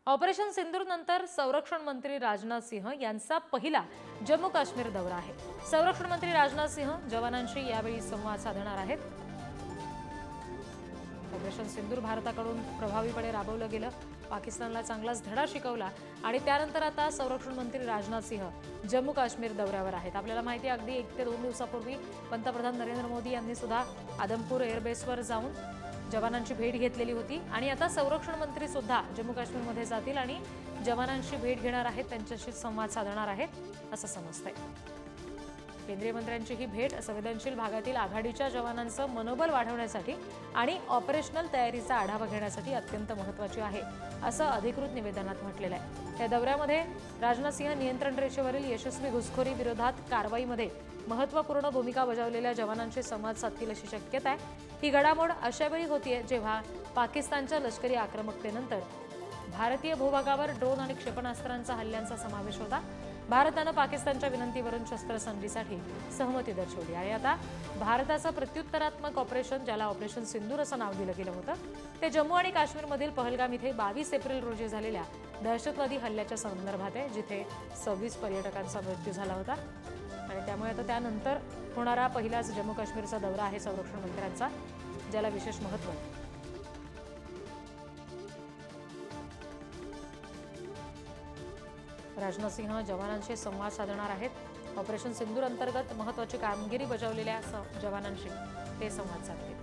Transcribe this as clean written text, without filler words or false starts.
Operation सिंदूर नंतर संरक्षण मंत्री राजनाथ सिंह यांचा पहिला जम्मू काश्मीर दौरा आहे। संरक्षण मंत्री राजनाथ सिंह जवानांशी यावेळी संवाद साधणार आहेत। ऑपरेशन सिंदूर भारताकडून प्रभावीपणे राबवलं गेलं, पाकिस्तानला चांगलाच धडा शिकवला आणि त्यानंतर आता संरक्षण मंत्री राजनाथ सिंह जम्मू काश्मीर दौऱ्यावर आहेत। आपल्याला माहिती आहे, अगदी 1 ते 2 दिवसापूर्वी पंतप्रधान नरेंद्र मोदी यांनी सुद्धा आदमपूर एअरबेसवर जाऊन जवानांची भेट घेतलेली होती आणि आता संरक्षण मंत्री सुद्धा जम्मू काश्मीरमध्ये जातील आणि जवानांची भेट घेणार आहेत, त्यांच्याशी संवाद साधणार आहेत असं समजतंय। केंद्रीय मंत्र्यांची ही भेट संवेदनशील भागातील आघाडीच्या जवानांचं मनोबल वाढवण्यासाठी आणि ऑपरेशनल तयारीचा आढावा घेण्यासाठी अत्यंत महत्त्वाची आहे असं अधिकृत निवेदनात म्हटलेलं आहे। या दौऱ्यामध्ये राजनाथ सिंह नियंत्रण रेषेवरील यशस्वी घुसखोरी विरोधात कारवाईमध्ये महत्त्वपूर्ण भूमिका बजावलेल्या जवानांशी संवाद साधतील अशी शक्यता आहे। ही घडामोड अशा वेळी होतीये जेव्हा पाकिस्तानच्या लष्करी आक्रमकतेनंतर भारतीय भूभागावर ड्रोन आणि क्षेपणास्त्रांचा हल्ल्यांचा समावेश होता। भारतानं पाकिस्तानच्या विनंतीवरून शस्त्रसंधीसाठी सहमती दर्शवली आणि आता भारताचं प्रत्युत्तरात्मक ऑपरेशन, ज्याला ऑपरेशन सिंदूर असं नाव दिलं गेलं होतं, ते जम्मू आणि काश्मीरमधील पहलगाम इथे 22 एप्रिल रोजी झालेल्या दहशतवादी हल्ल्याच्या संदर्भात आहे, जिथे 26 पर्यटकांचा मृत्यू झाला होता आणि त्यामुळे आता त्यानंतर होणारा पहिलाच जम्मू काश्मीरचा दौरा आहे संरक्षण मंत्र्यांचा, ज्याला विशेष महत्त्व आहे। राजनाथ सिंह जवानांशी संवाद साधणार आहेत। ऑपरेशन सिंदूर अंतर्गत महत्त्वाची कामगिरी बजावलेल्या जवानांशी ते संवाद साधतील।